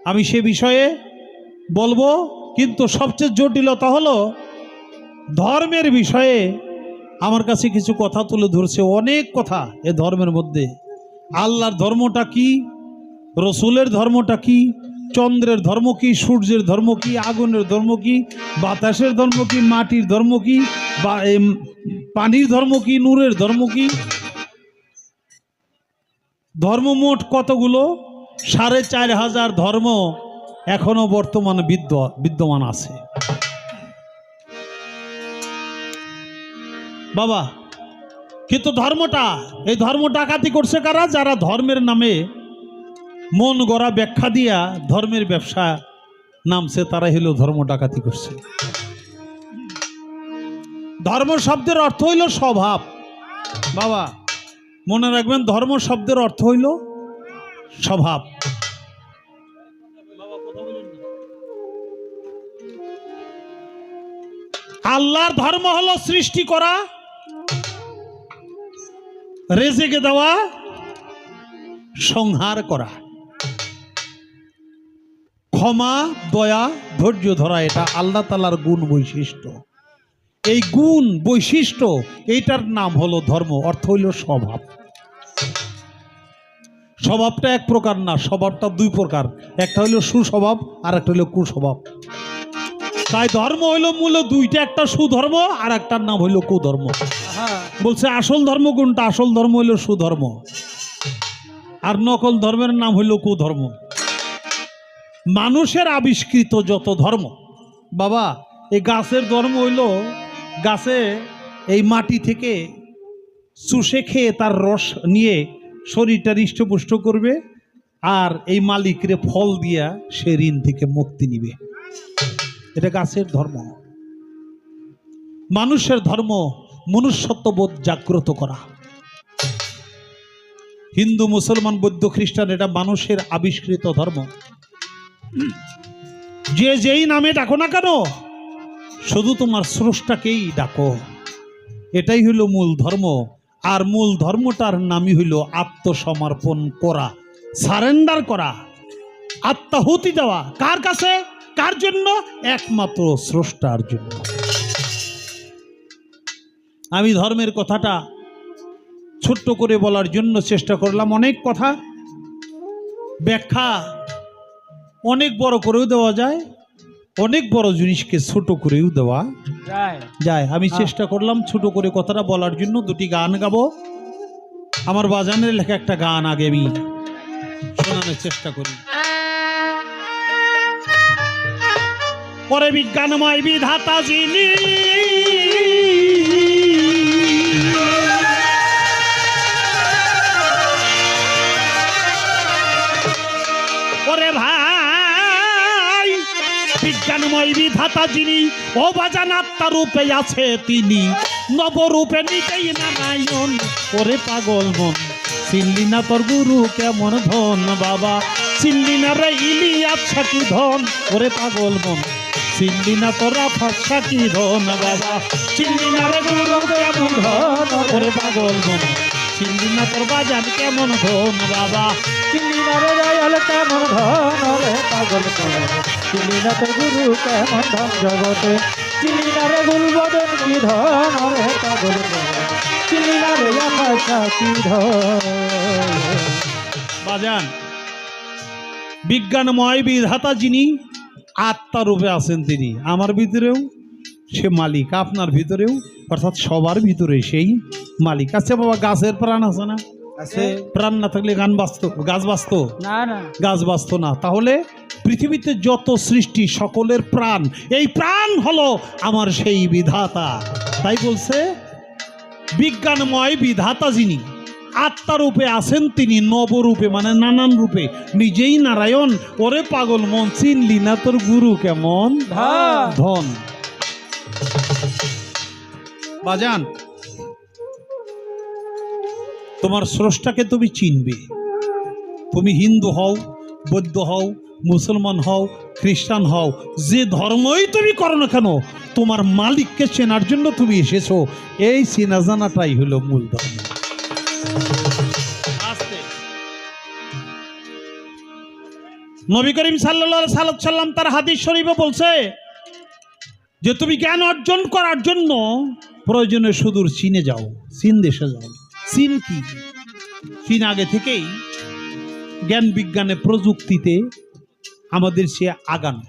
আমি সে বিষয়ে বলবো, কিন্তু সবচেয়ে জটিলতা হলো ধর্মের বিষয়ে আমার কাছে কিছু কথা তুলে ধরছে, অনেক কথা এ ধর্মের মধ্যে। আল্লাহর ধর্মটা কি, রসুলের ধর্মটা কি, চন্দ্রের ধর্ম কি, সূর্যের ধর্ম কি, আগুনের ধর্ম কি, বাতাসের ধর্ম কি, মাটির ধর্ম কি, বা পানির ধর্ম কি, নূরের ধর্ম কি। ধর্ম মোট কতগুলো? 4500 ধর্ম এখনো বর্তমানে বিদ্যমান আছে বাবা। কিন্তু ধর্মটা, এই ধর্ম ডাকাতি করছে কারা? যারা ধর্মের নামে মন গড়া ব্যাখ্যা দিয়া ধর্মের ব্যবসা নামছে, তারা হলো ধর্ম ডাকাতি করছে। ধর্ম শব্দের অর্থ হইল স্বভাব বাবা, মনে রাখবেন, ধর্ম শব্দের অর্থ হইল স্বভাব। আল্লাহর ধর্ম হলো সৃষ্টি করা, রেজেকে দেওয়া, সংহার করা, ক্ষমা, দয়া, ধৈর্য ধরা। এটা আল্লাহ তাআলার গুণ বৈশিষ্ট্য। এই গুণ বৈশিষ্ট্য এইটার নাম হলো ধর্ম, অর্থ হইল স্বভাব। স্বভাবটা এক প্রকার না, স্বভাবটা দুই প্রকার, একটা হইল সুস্বভাব আর একটা হইল কুস্বভাব। তাই ধর্ম হইল মূল দুইটা, একটা সুধর্ম আর একটার নাম হইল কুধর্ম। বলছে আসল ধর্ম কোনটা? আসল ধর্ম হইল সুধর্ম, আর নকল ধর্মের নাম হইল কুধর্ম। মানুষের আবিষ্কৃত যত ধর্ম বাবা, এই গাছের ধর্ম হইল গাছে এই মাটি থেকে চুষে খেয়ে তার রস নিয়ে শরীরটা হৃষ্টপুষ্ট করবে, আর এই মালিকরে ফল দিয়া সে ঋণ থেকে মুক্তি নিবে। এটা গাছের ধর্ম। মানুষের ধর্ম মনুষ্যত্ববোধ জাগ্রত করা। হিন্দু, মুসলমান, বৌদ্ধ, খ্রিস্টান, এটা মানুষের আবিষ্কৃত ধর্ম। যে যেই নামে ডাকো না কেন, শুধু তোমার স্রষ্টাকেই ডাকো, এটাই হইল মূল ধর্ম। আর মূল ধর্মটার নামই হইল আত্মসমর্পণ করা, সারেন্ডার করা, আত্মাহুতি দেওয়া। কার কাছে? কার জন্য? একমাত্র স্রষ্টার জন্য। আমি ধর্মের কথাটা ছোট্ট করে বলার জন্য চেষ্টা করলাম। অনেক কথা ব্যাখ্যা অনেক বড় করেও দেওয়া যায়, অনেক বড় জিনিসকে ছোট করেও দেওয়া যায়। আমি চেষ্টা করলাম ছোট করে কথাটা বলার জন্য। দুটি গান গাবো, আমার বাজানের লেখা একটা গান আগে আমি শোনানোর চেষ্টা করি। পরে বিজ্ঞানময় বিধাতা যিনি, ওরে ভাই, বিজ্ঞানময় বিধাতা যিনি, ও বাজান আত্মা রূপে আছে তিনি, নবরূপে নিজেই নারায়ণ। ওরে পাগল মন, চিনলি না তোর গুরু কেমন ধন বাবা, চিনলি না রে ইলিয়াস কি ধন। ওরে পাগল মন, চিনলি না তোরা ফসা কি ধন বাবা, চিনলি না রে গুরু কেমন ধন। ওরে পাগল মন, চিনলি না তোর বাজান কেমন ধন বাবা, চিনলি না রে দয়াল কেমন ধন। ওরে পাগল মন, চিনলি না তোর গুরু কেমন ধন জগতে, চিনলি না রে গুলবদন কি ধন। ওরে পাগল মন, চিনলি না রে ফসা কি ধন বাজান। বিজ্ঞানময় বিধাতা যিনি, আত্মা রূপে আছেন তিনি, আমার ভিতরেও সে মালিক, আপনার ভিতরেও, অর্থাৎ সবার ভিতরে সেই মালিক আছে বাবা। গাছের প্রাণ আছে না? আছে। প্রাণ না থাকলে গাছ বাঁচত না, গাছ বাঁচত না। তাহলে পৃথিবীতে যত সৃষ্টি সকলের প্রাণ, এই প্রাণ হলো আমার সেই বিধাতা। তাই বলছে বিজ্ঞানময় বিধাতা যিনি, আত্মারূপে আছেন তিনি, নবরূপে মানে নানান রূপে নিজেই নারায়ণ। ওরে পাগল মন, চিনলি না তোর গুরু কেমন ধন বাজান। তোমার স্রষ্টাকে তুমি চিনবে। তুমি হিন্দু হও, বৌদ্ধ হও, মুসলমান হও, খ্রিস্টান হও, যে ধর্মই তুমি করো না কেন, তোমার মালিককে চেনার জন্য তুমি এসেছো। এই চেনা জানাটাই হলো মূল ধর্ম। নবী করিম সাল্লাল্লাহু আলাইহি সাল্লাম তার হাদিস শরীফে বলছে যে তুমি জ্ঞান অর্জন করার জন্য প্রয়োজনে সুদূর চীনে যাও, চীন দেশে যাও। চীন কি? চীন আগে থেকেই জ্ঞান বিজ্ঞানে প্রযুক্তিতে আমাদের চেয়ে আগানো,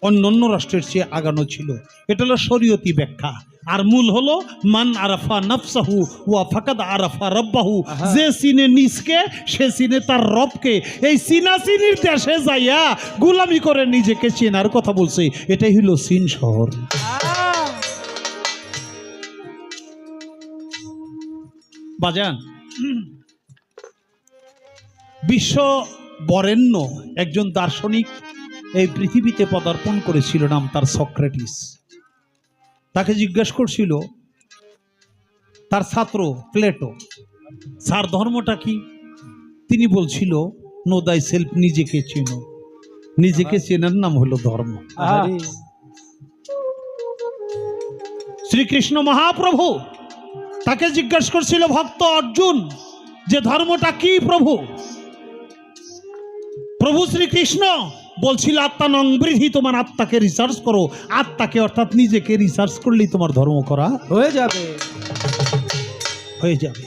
অন্যান্য রাষ্ট্রের চেয়ে আগানো ছিল। এটা হলো শরীয়তি ব্যাখ্যা। আর মূল হলো মান আরাফা নাফসাহু ওয়া ফাকাদ আরাফা রব্বাহু, যে চিনে নিজকে সে চিনে তার রবকে। এই চীনা চিনির দেশে যাইয়া গোলামি করে নিজেকে চেনার কথা বলছে। এটাই হলো চীন শহর। বাজান, বিশ্ব বরেণ্য একজন দার্শনিক এই পৃথিবীতে পদার্পণ করেছিল, নাম তার সক্রেটিস। তাকে জিজ্ঞেস করছিল তার ছাত্র প্লেটো, স্যার ধর্মটা কি? তিনি বলছিল নো দাই সেলফ, নিজেকে চেনো। নিজেকে চেনার নাম হলো ধর্ম। শ্রীকৃষ্ণ মহাপ্রভু তাকে জিজ্ঞাসা করছিল ভক্ত অর্জুন যে ধর্মটা কি প্রভু? প্রভু শ্রীকৃষ্ণ বলছিল আত্মানং বৃদ্ধি, তোমার আত্মাকে রিসার্চ করো। আত্মাকে অর্থাৎ নিজেকে রিসার্চ করলেই তোমার ধর্ম করা হয়ে যাবে।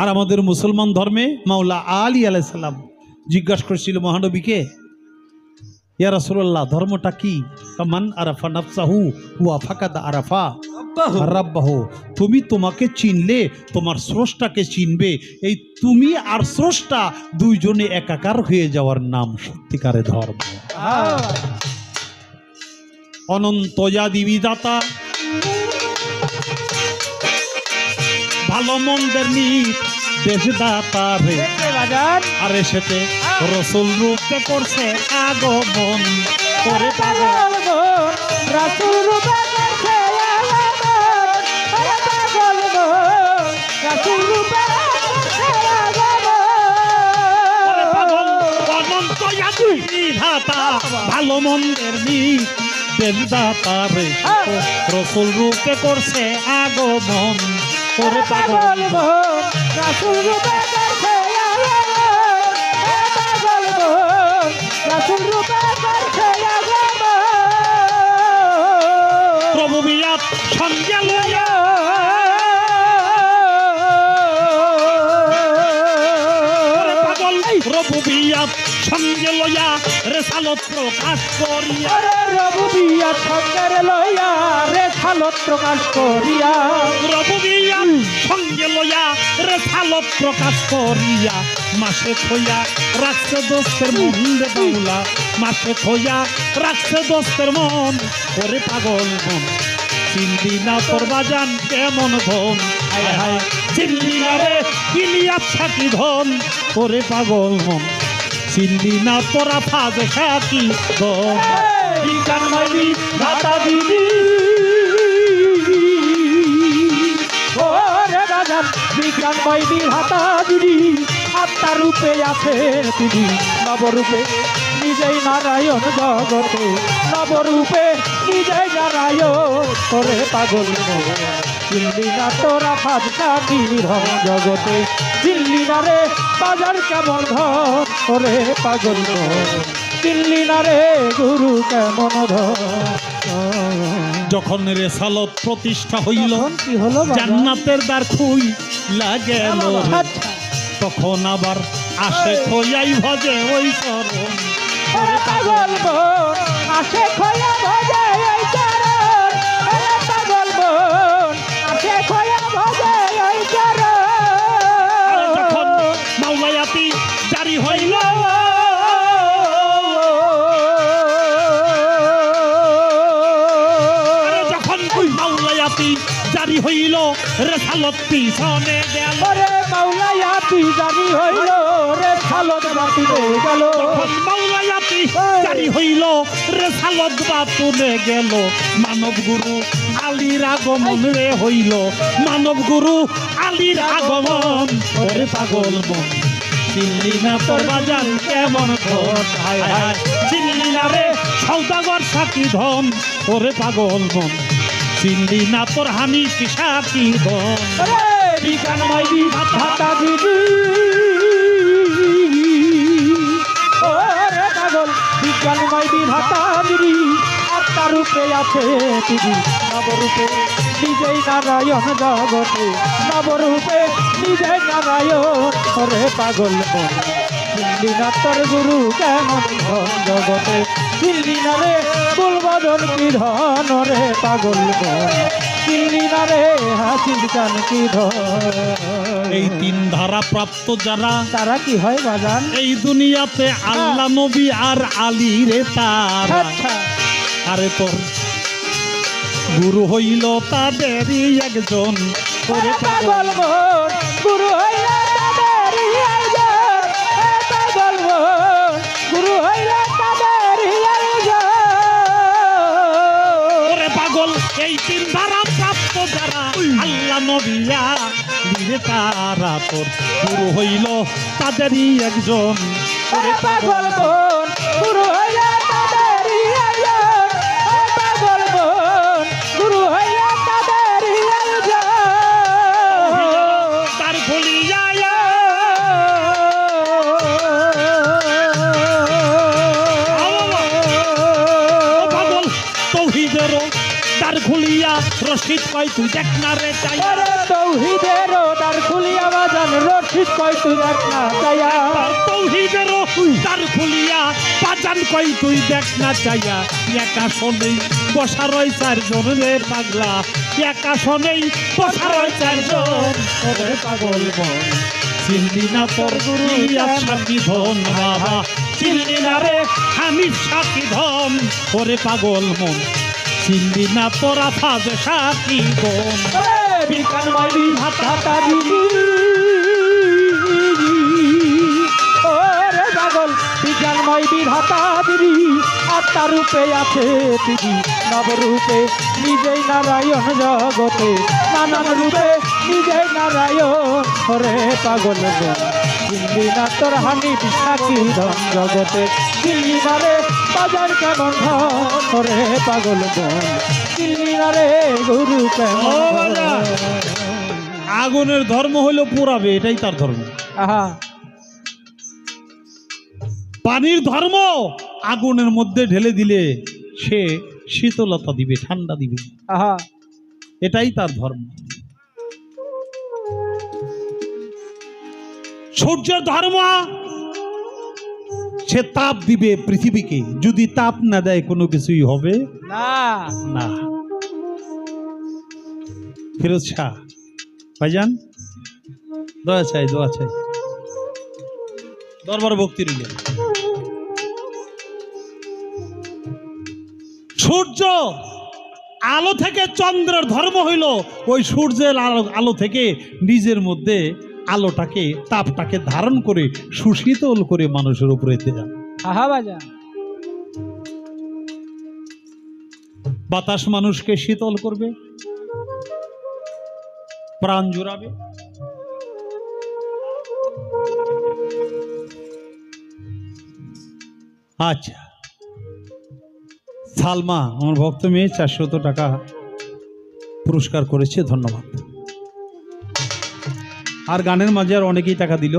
আর আমাদের মুসলমান ধর্মে মাওলা আলী আলাইহিস সালাম জিজ্ঞাসা করেছিল মহানবীকে, ইয়া রাসূলুল্লাহ ধর্মটা কি? মান আরাফা নাফসাহু ওয়া ফাকাদ আরাফা রাব্বাহু, তুমি তোমাকে চিনলে তোমার স্রষ্টাকে চিনবে। এই তুমি আর স্রষ্টা দুইজনে একাকার হয়ে যাওয়ার নাম সত্যিকারে ধর্ম। অনন্তয়া দিবিদাতা, ভালো মন্দের নির্দেশদাতা রে, আরে সেতে রসুল রূপে করছে আগমন করে পাগল রাসূল রূপে করছে আগমন, পাগল রাসূল রূপে করছে আগমন, পাগল অনন্ত বিধাতা ভালো মন্দের নির্দেশদাতা রে, রসুল রূপে করছে আগমন করে পাগল রাসূল রূপে করছে আগমন, পাগল রাসূল রূপে করছে আগমন। প্রভু বিয়াত সঙ্গে লইয়া, পাগল প্রভু বিয়াত সঙ্গে লইয়া রেসালত প্রকাশ করিয়া, প্রভু বিয়াত সঙ্গে লইয়া রেসালত প্রকাশ করিয়া, প্রভু বিয়াত সঙ্গে লইয়া রেসালত প্রকাশ করিয়া, মাসে খইয়া রাখছে দোস্তের মন রে বাউলা, মাসে খইয়া রাখছে দোস্তের মন করে পাগল মন। চিনলি না তোর বাজান কেমন ধন, হায় হায় চিনলি না রে ইলিয়াস সাকি ধন করে পাগল মন। চিনলি না তোরা ফাজ সাকি ধন, বিজ্ঞান মাইলি দাতা দিদি ওরে বাজান বিজ্ঞান মাইলি হাতা দিদি, আত্মার রূপে আছে তিনি নবরূপে নিজেই নারায়ণ জগতে, নবরূপে নিজেই নারায়ণ করে পাগল চিনলি না তোরা ফাজকাটি ধন জগতে, চিনলি না রে বাজার কেমন ধন করে পাগল চিনলি না রে গুরু কেমন ধন। যখন রেসালত প্রতিষ্ঠা হইল, কি হলো জান্নাতের দ্বার খুই লাগে, তখন আবার আসে খোয়াই ভজে ওই চরণ পাগল আসে খোয়া ভজে ওই চরণ, পাগল আসে খোয়া ভজে ওই চরণ। যখন মাওলায়াতি জারি হইল, যখন মাওলায়াতি জারি হইল রেসালত পিছনে গেল, রে মাওলায়াতি জারি হইল রেসালত বাতিলে গেল, মাওলায়াতি জারি হইল রেসালত বাতুলে গেল, মানব গুরু আলীর আগমন রে হইল, মানব গুরু আলীর আগমন ওরে পাগল মন। চিনলি না তোর বাজান কেমন ধন, হায় হায় চিনলি না রে সৌদাগর সাকি ধন ওরে পাগল মন। চিনলি না তোর হানি সাকি ধন, বিজ্ঞান মাইলি ভাতা দিদি ও জুড়ি আত্মারূপে আছে তিনি নবরূপে নিজেই নারায়ণ জগতে নবরূপে নিজেই নারায়ণ ওরে পাগল মন চিনলি না তোর গুরু কেমন ধন জগতে চিনলি না রে কুলবদন কি ধন রে পাগল মন চিনলি না রে হাসির চান কি ধন এই তিন ধারা প্রাপ্ত যারা তারা কি হয় বাজান এই দুনিয়াতে আল্লাহ নবী আর আলী রে তারা আচ্ছা আরে তোর গুরু হইল তাদেরই একজন ওরে পাগল মন গুরু হইলে তাদেরই একজন পাগল মন গুরু হইলে তাদেরই একজন ওরে পাগল এই তিন ধারা প্রাপ্ত যারা আল্লাহ নবিয়া রে তারা তোর গুরু হইল তাদেরই একজন ওরে পাগল মন গুরু হইলে তাদেরই একজন পাগল মন গুরু হইলে তাদেরই একজন তার খুলিয়া পাগল তৌহিদেরও তার খুলিয়া রশিদ কয় তুই দেখ না রে চাই তৌহিদেরও তার খুলিয়া বাজান রশিদ কয় তুই দেখ না চাইয়া তৌহিদেরও তার খুলিয়া বাজান কই তুই দেখ না চাইয়া একা শোনেই বসা রয় চারজন রে পাগলা একা শোনেই বসা রয় চারজন ওরে পাগল মন চিনলি না তোর গুরুয়া সাকি ধন বাবা চিনলি না রে আমি সাকি ধন ওরে পাগল মন চিনলি না তোরা ফাজ সাকি ধন বিকান মাইলি হাতা দিদি ওরে পাগল বিকান মাইলি হাতা দিদি আত্মার রূপে আছে তিনি নবরূপে নিজেই নারায়ণ জগতে নানান রূপে নিজেই নারায়ণ ওরে পাগল মন চিনলি না তোর হানি বিশাখী ধন জগতে চিনলি না রে বাজার কেমন ধন ওরে পাগল মন চিনলি না রে গুরু কেমন ধন। আগুনের ধর্ম হলো পুরাবে এটাই তার ধর্ম আহা পানির ধর্ম আগুনের মধ্যে ঢেলে দিলে সে শীতলতা দিবে ঠান্ডা দিবে আহা এটাই তার ধর্ম সূর্যের ধর্ম সে তাপ দিবে পৃথিবীকে যদি তাপ না দেয় কোনো কিছুই হবে না না ফিরোজ শাহ ভাইজান দোয়া চাই দরবার ভক্তি রইল সূর্য আলো থেকে চন্দ্রের ধর্ম হইল ওই সূর্যের আলো থেকে নিজের মধ্যে আলোটাকে তাপটাকে ধারণ করে সুশীতল করে মানুষের উপরে দেয়া আহা বাজা বাতাস মানুষকে শীতল করবে প্রাণ জুড়াবে আচ্ছা সালমা আমার ভক্ত মেয়ে 400 টাকা পুরস্কার করেছে ধন্যবাদ আর গানের মাঝে আর অনেকেই টাকা দিল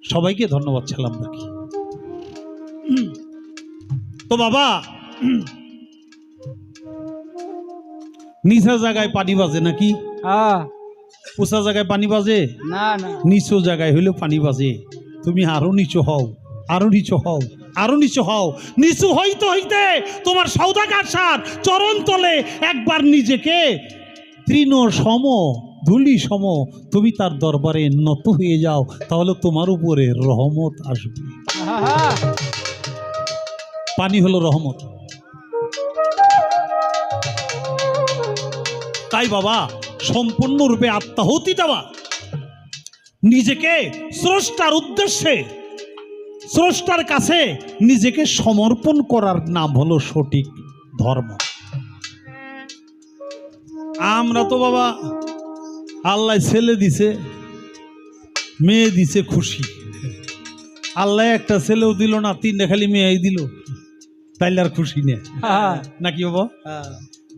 সবাইকে ধন্যবাদ ছাড়লাম নাকি তো বাবা নিচা জায়গায় পানি বাজে নাকি উঁচা জায়গায় পানি বাজে না না নিচু জায়গায় হইলেও পানি বাজে তুমি আরো নিচু হও আরো নিচু হও আরো নিচু হও নিচু হইতে হইতে তোমার সৌদাগার সার চরণ তলে একবার নিজেকে তৃণ সম ধুলি সম তুমি তার দরবারে নত হয়ে যাও তাহলে তোমার উপরে রহমত আসবে আহা পানি হলো রহমত তাই বাবা সম্পূর্ণরূপে আত্মাহুতি দেওয়া নিজেকে স্রষ্টার উদ্দেশ্যে স্রষ্টার কাছে নিজেকে সমর্পণ করার নাম হলো সঠিক ধর্ম আমরা তো বাবা আল্লাহ ছেলে দিছে মেয়ে দিছে খুশি আল্লাহ একটা ছেলেও দিল না তিনটা খালি মেয়েই দিল তাইলে আর খুশি নেই নাকি বাবা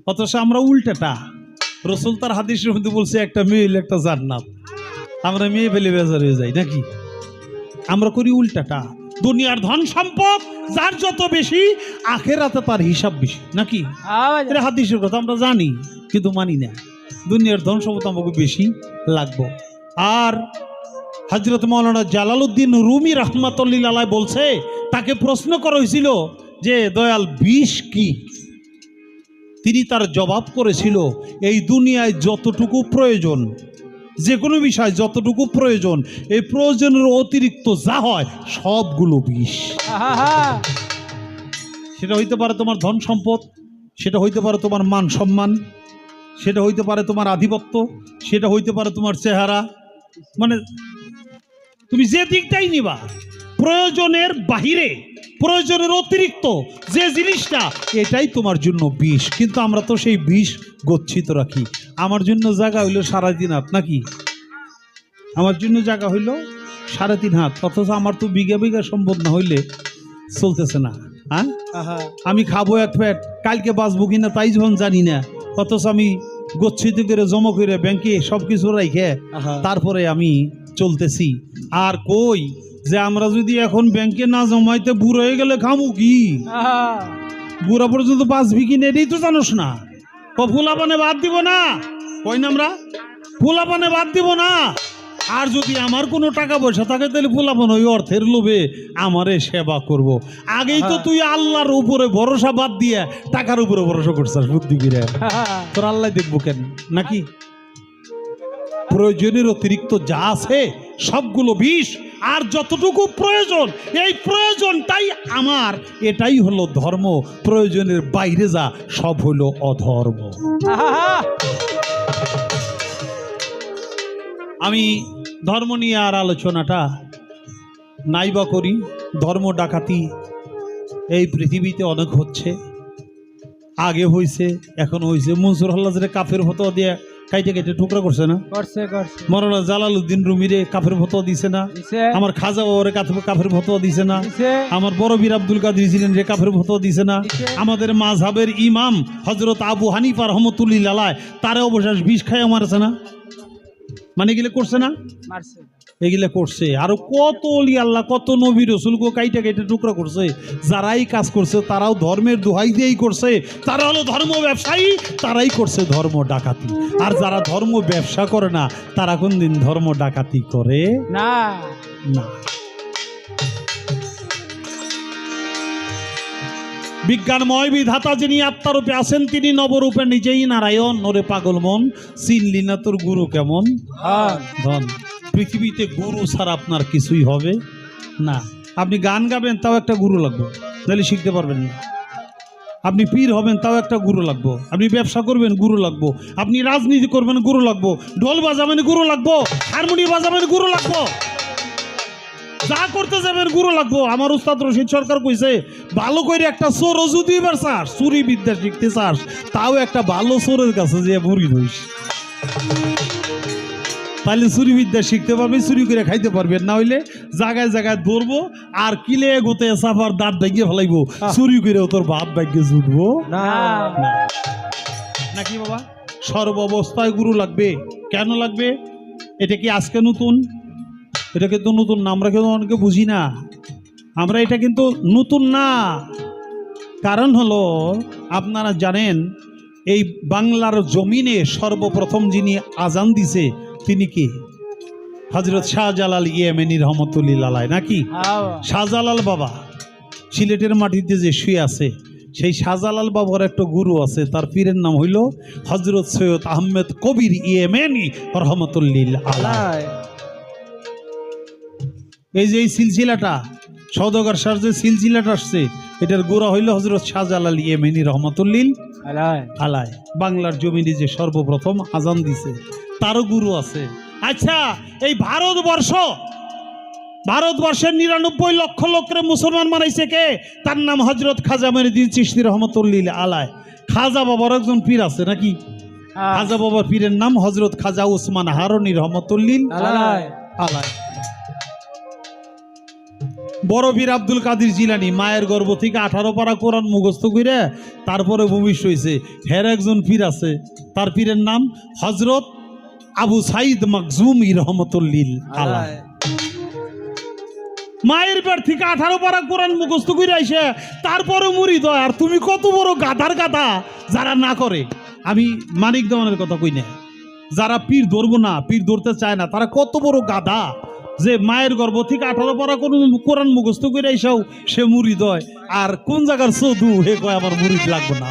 অথচ আমরা উল্টাটা রসুল তার হাদিসের মধ্যে বলছে একটা মেয়ে হইলে একটা জান্নাত আমরা মেয়ে ফেলে বেজার হয়ে যাই নাকি আমরা করি উল্টাটা দুনিয়ার ধন সম্পদ যার যত বেশি, আখেরাতে তার হিসাব বেশি, নাকি? এটা হাদিসের কথা আমরা জানি, কিন্তু মানি না। দুনিয়ার ধন সম্পদ আমাকে বেশি লাগবো। আর হযরত মাওলানা জালালউদ্দিন রুমি রাহমাতুল্লাহ আলাইহি বলছে, তাকে প্রশ্ন করা হয়েছিল যে দয়াল বিষ কি? তিনি তার জবাব করেছিল, এই দুনিয়ায় যতটুকু প্রয়োজন, যে কোনো বিষয় যতটুকু প্রয়োজন, এই প্রয়োজনের অতিরিক্ত যা হয় সবগুলো বিষ। সেটা হইতে পারে তোমার ধন সম্পদ, সেটা হইতে পারে তোমার মান সম্মান, সেটা হইতে পারে তোমার আধিপত্য, সেটা হইতে পারে তোমার চেহারা, মানে তুমি যে দিকটাই নিবা, প্রয়োজনের বাহিরে, প্রয়োজনের অতিরিক্ত যে জিনিসটা, এটাই তোমার জন্য বিষ। কিন্তু আমরা তো সেই বিষ গচ্ছিত রাখি। আমার জন্য জায়গা হইল 3.5 হাত, নাকি? আমার জন্য জায়গা হইল 3.5 হাত, অথচ আমার তো বিঘা বিঘা সম্পদ না হইলে চলতেছে না। হ্যাঁ, আমি খাবো এক পেট, কালকে বাঁচবো কিনা তাই যখন জানি না, অথচ আমি গচ্ছিত করে জমা করে ব্যাংকে সব কিছু রাখে তারপরে আমি চলতেছি। আর কই যে আমরা যদি এখন ব্যাংকে না জমাইতে বুড়ো হয়ে গেলে খামু কি? বুড়া পর্যন্ত বাঁচবি কিনা এটাই তো জানোস না। ফুলাপানে বাদ দিব না, কই না আমরা ফুলাপানে বাদ দিব না। আর যদি আমার কোনো টাকা পয়সা থাকে তাহলে ফুলাপান ওই অর্থের লোভে আমারে সেবা করব। আগেই তো তুই আল্লাহর উপরে ভরসা বাদ দিয়ে টাকার উপরে ভরসা করছিস বুদ্ধি করে। তোর আল্লাহ দেখবো কেন, নাকি? প্রয়োজনের অতিরিক্ত যা আছে সবগুলো বিষ, আর যতটুকু প্রয়োজন, এই প্রয়োজনটাই আমার, এটাই হলো ধর্ম। প্রয়োজনের বাইরে যা সব হলো অধর্ম। আমি ধর্ম নিয়ে আর আলোচনাটা নাইবা করি। ধর্ম ডাকাতি এই পৃথিবীতে অনেক হচ্ছে, আগে হয়েছে, এখন হয়েছে। মনসুর হল্লাজরে কাফের ফতোয়া দিয়ে কাইটে কাইটে টুকরা করছে না? মাওলানা জালালউদ্দিন রুমিরে কাফের ফতোয়া দিছে না? আমার খাজা বাবারে কাফের ফতোয়া দিছে না? আমার বড় বীর আব্দুল কাদের জিলানী রে কাফের ফতোয়া দিছে না? আমাদের মাযহাবের ইমাম হযরত আবু হানিফা রাহমাতুল্লাহি আলাইহি তারে অবশেষ বিষ খাইয়া মারছে না? মানে এগুলো করছে না? এগুলা করছে। আরো কত ওলি আল্লাহ, কত নবী রাসূলকে কাইটা কাইটা টুকরা করছে। যারাই কাজ করছে তারাও ধর্মের দোহাই দিয়েই করছে। তারা হলো ধর্ম ব্যবসায়ী, তারাই করছে ধর্ম ডাকাতি। আর যারা ধর্ম ব্যবসা করে না, তারা কোনদিন ধর্ম ডাকাতি করে না। না, বিজ্ঞানময় বিধাতা যিনি আত্মারূপে আছেন, তিনি নবরূপে নিজেই নারায়ণ। ওরে পাগল মন, চিনলি না তোর গুরু কেমন? ধন। পৃথিবীতে গুরু ছাড়া আপনার কিছুই হবে না। আপনি গান গাবেন, তাও একটা গুরু লাগবে, নাহলে শিখতে পারবেন না। আপনি পীর হবেন, তাও একটা গুরু লাগবো। আপনি ব্যবসা করবেন, গুরু লাগবো। আপনি রাজনীতি করবেন, গুরু লাগবো। ঢোল বাজাবেন, গুরু লাগবো। হারমোনিয়াম বাজাবেন, গুরু লাগবো। যা করতে যাবেন, গুরু লাগবো। আমার উস্তাদ রশিদ সরকার কইছে, ভালো করে একটা চোর যদি এবার চাস, চুরি বিদ্যা শিখতে চাস, তাও একটা ভালো চোরের কাছে যে মুড়ি ধইস, তাহলে চুরি বিদ্যা শিখতে পারবে, চুরি করে খাইতে পারবেন। না হইলে জায়গায় জায়গায় ধরবো আর কিলে গোতে সাফার দাঁত ভাঙিয়ে ফেলাইবো, চুরি করে তোর ভাত ভাগ্যে জুটবো নাকি বাবা? সর্ব অবস্থায় গুরু লাগবে। কেন লাগবে? এটা কি আজকে নতুন? এটা কিন্তু নতুন না, আমরা কিন্তু অনেকে বুঝি না। আমরা এটা কিন্তু নতুন না। কারণ হলো, আপনারা জানেন এই বাংলার জমিনে সর্বপ্রথম যিনি আজান দিছে তিনি কি? হযরত শাহজালাল ইয়েমেনি রহমতুল্লাহ আলাইহি, নাকি? শাহজালাল বাবা সিলেটের মাটিতে যে শুয়ে আছে, সেই শাহজালাল বাবার একটা গুরু আছে, তার পীরের নাম হইল হযরত সৈয়দ আহমেদ কবির ইয়েমেনি রহমতুল্লাহ আলাইহি। এই যে এই সিলসিলাটা, সওদাগর শাহ যে সিলসিলাটা আসছে, এটার গোড়া হইল হযরত শাহজালাল ইয়েমেনি রহমতুল্লাহ আলাইহি। বাংলার জমিনে যে সর্বপ্রথম আজান দিছে, তারও গুরু আছে। আচ্ছা, এই ভারতবর্ষের 99 লক্ষ লোকের মুসলমান বানাইছে কে? তার নাম হযরত খাজা মঈনুদ্দিন চিশতি রহমতুল্লাহ আলাইহি। খাজা বাবার একজন পীর আছে, নাকি? খাজা বাবার পীরের নাম হযরত খাজা উসমান হারুনি রহমতুল্লাহ আলাইহি। বড় বীর আব্দুল কাদের জিলানী মায়ের গর্ভ থেকে 18 পারা কোরআন মুখস্থ করে তারপরে ভূমিষ্ঠ হয়েছে। হের একজন পীর আছে, তার পীরের নাম হযরত আবু সাইদ মাকজুমি রহমতুল্লাহ আলাইহি। মায়ের পেট থেকে 18 পারা কোরআন মুখস্থ করে আইসে তারপরে মুড়ি দয়। আর তুমি কত বড় গাধার গাধা যারা না করে। আমি মানিক দেওয়ানের কথা কই না, যারা পীর ধরবো না, পীর ধরতে চায় না, তারা কত বড় গাধা যে মায়ের গর্ভ থেকে 18 পারা কোন কোরআন মুখস্থ করে আইসাও সে মুড়ি দয়। আর কোন জায়গার চৌধু হে কয় আমার মুড়ি লাগবে না।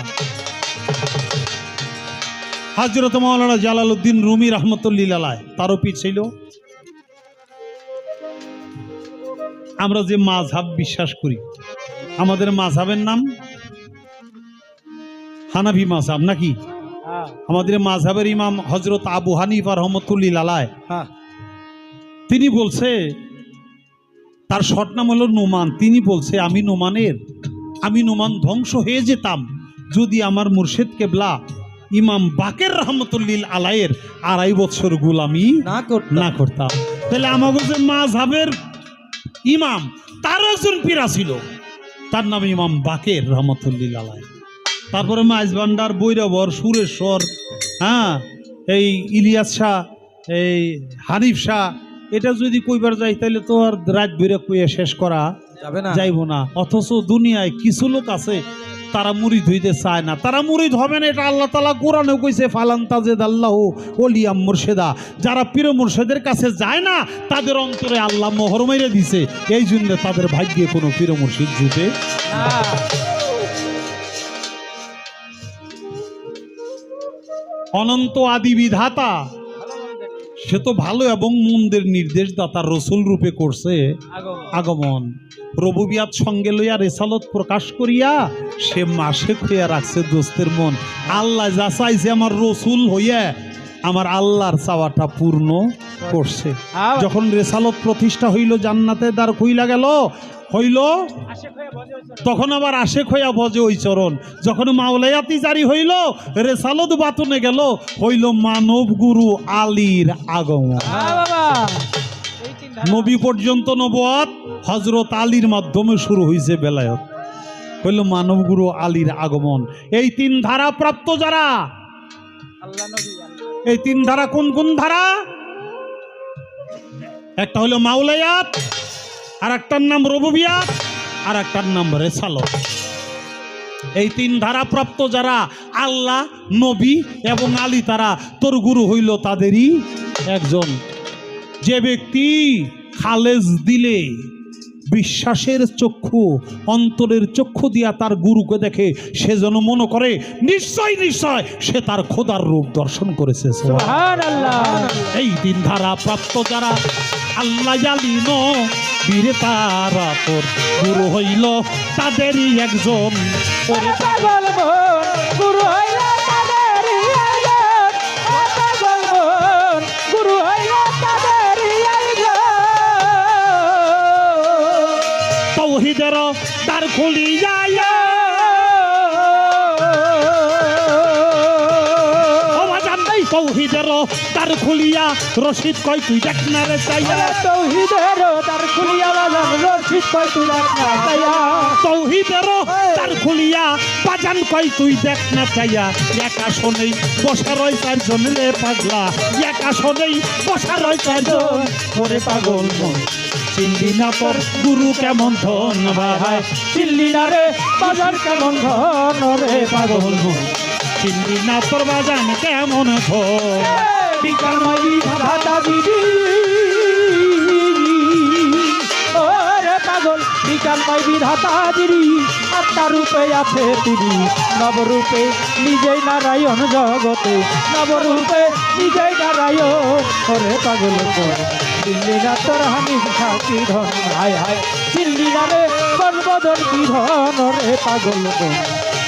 হযরত মাওলানা জালালউদ্দিন রুমি রহমতুল্লাহ আলাইহি তারও পীর ছিল। আমরা যে মাযহাব বিশ্বাস করি, আমাদের মাযহাবের নাম হানাফি মাযহাব নাকি? আমাদের মাযহাবের ইমাম হযরত আবু হানিফা রহমতুল্লাহ আলাইহি তিনি বলছে, তার শর্ট নাম হলো নোমান। তিনি বলছে আমি নোমান ধ্বংস হয়ে যেতাম যদি আমার মুর্শিদ কেবলা ইমাম বাকের রহমতুল্লাহ আলাইহির 2.5 বছর গোলামি না করতাম। তাহলে আমাদের যে মাযহাবের ইমাম তারও একজন পীর ছিল, তার নাম ইমাম বাকের রহমতুল্লাহ আলাইহি। তারপরে মাইজভান্ডার, বৈরাবর, সুরেশ্বর, হ্যাঁ, এই ইলিয়াস শাহ, এই হানিফ শাহ, এটা যদি কইবার যাই তাহলে তো আর রাত বেরে কইয়া শেষ করা যাইব না। অথচ দুনিয়ায় কিছু লোক আছে তারা মুরিদ হইতে চায় না। তারা মুরিদ হবে না, এটা আল্লাহ তাআলা কোরআনে কইছে, ফালান তাজেদ আল্লাহু ওলিয়াম মুর্শিদা। যারা পীর মুর্শিদের কাছে যায় না তাদের অন্তরে আল্লাহ মোহর মেরে দিছে, এই জন্য তাদের ভাগ্যে কোনো পীর মুর্শিদ জুটে না। অনন্ত আদি বিধাতা সে তো ভালো এবং মন্দের নির্দেশদাতা রসুল রূপে করছে আগমন। রবুবিয়াত সঙ্গে লইয়া রেসালত প্রকাশ করিয়া সে মাসে হইয়া রাখছে দোস্তের মন। আল্লাহ যা চাইছে আমার রসুল হইয়া আমার আল্লাহর চাওয়াটা পূর্ণ করছে। যখন রেসালত প্রতিষ্ঠা হইল, জান্নাতে দ্বার খুইলা গেল হইল, তখন আবার আশেক হইয়া ভজে ওই চরণ। যখন মাওলায়াতি জারি হইল, রেসালত বাতনে গেল, হইল মানব গুরু আলীর আগমন। নবী পর্যন্ত নবুয়ত হযরত আলীর মাধ্যমে শুরু হয়েছে বেলায়েত, হইল মানব গুরু আলীর আগমন। এই 3 ধারা প্রাপ্ত যারা, এই 3 ধারা কোন কোন ধারা? একটা হলো মাওলায়াত, আর একটার নাম রুবুবিয়াত, আর একটার নাম রেসালত। এই 3 ধারা প্রাপ্ত যারা আল্লাহ, নবী এবং আলী, তারা তোর গুরু হইল তাদেরই একজন। যে ব্যক্তি খালেজ দিলে বিশ্বাসের চক্ষু, অন্তরের চক্ষু দিয়া তার গুরুকে দেখে, সে যেন মনে করে নিশ্চয় নিশ্চয় সে তার খোদার রূপ দর্শন করেছে। সুবহানাল্লাহ। এই 3 ধারা প্রাপ্ত যারা আল্লাহ জালি নবীর তারা তোর গুরু হইল তাদেরই একজন। ওরে পাগল মন গুরু হইল তাদেরই একজন, পাগল মন গুরু হইল তাদেরই একজন। তৌহিদের দ্বার খুলিয়া তৌহিদের দ্বার খুলিয়া রশিদ কয় তুই দেখ না রে চাইয়া। তৌহিদের দ্বার খুলিয়া রশিদ কয় তুই দেখ না চাইয়া। তৌহিদের দ্বার খুলিয়া বাজান কয় তুই দেখ না চাইয়া। এক আসনেই বসা রয় 4 জন রে পাগলা, এক আসনেই বসা রয় 4 জন। ওরে পাগল মন চিনলি না তোর গুরু কেমন ধন ভাই, চিনলি না রে বাজান কেমন ধন। রে পাগল মন চিনলি না তোর বাজান কেমন ধন। বিকালময় বিধাতা দিদি, ওরে পাগল বিকালময় বিধাতা দিদি, আত্মা রূপে আছে তিনি নবরূপে নিজেই নারায়ণ জগতে, নবরূপে নিজেই নারায়ণ। ওরে পাগল চিনলি না তোর হানিফ শাহ কি ধন, হায় হায় চিনলি না রে সর্বদন কি ধন। রে পাগল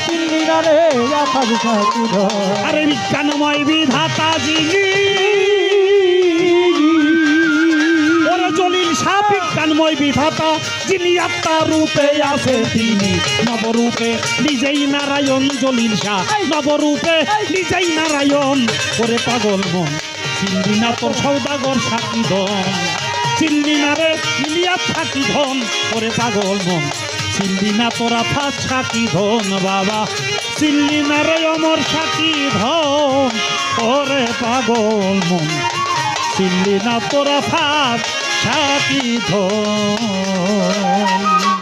চিনলি না রে আফাজ শাহ কি ধন। আরে বিজ্ঞানময় বিধাতা যিনি, ওরে জলিল শাহ বিজ্ঞানময় বিধাতা যিনি আত্মা রূপে আছে তিনি নবরূপে নিজেই নারায়ণ। জলিল শাহ নবরূপে নিজেই নারায়ণ। ওরে পাগল মন চিনলি না তোর সৌদাগর সাকি ধন, চিনলি না রে ইলিয়াস সাকি ধন। ওরে পাগল মন চিনলি না তোরা ফাঁস সাকি ধন, বাবা চিনলি না রে অমর সাকি ধন। ওরে পাগল মন চিনলি না তোরা ফাঁস সাকি ধন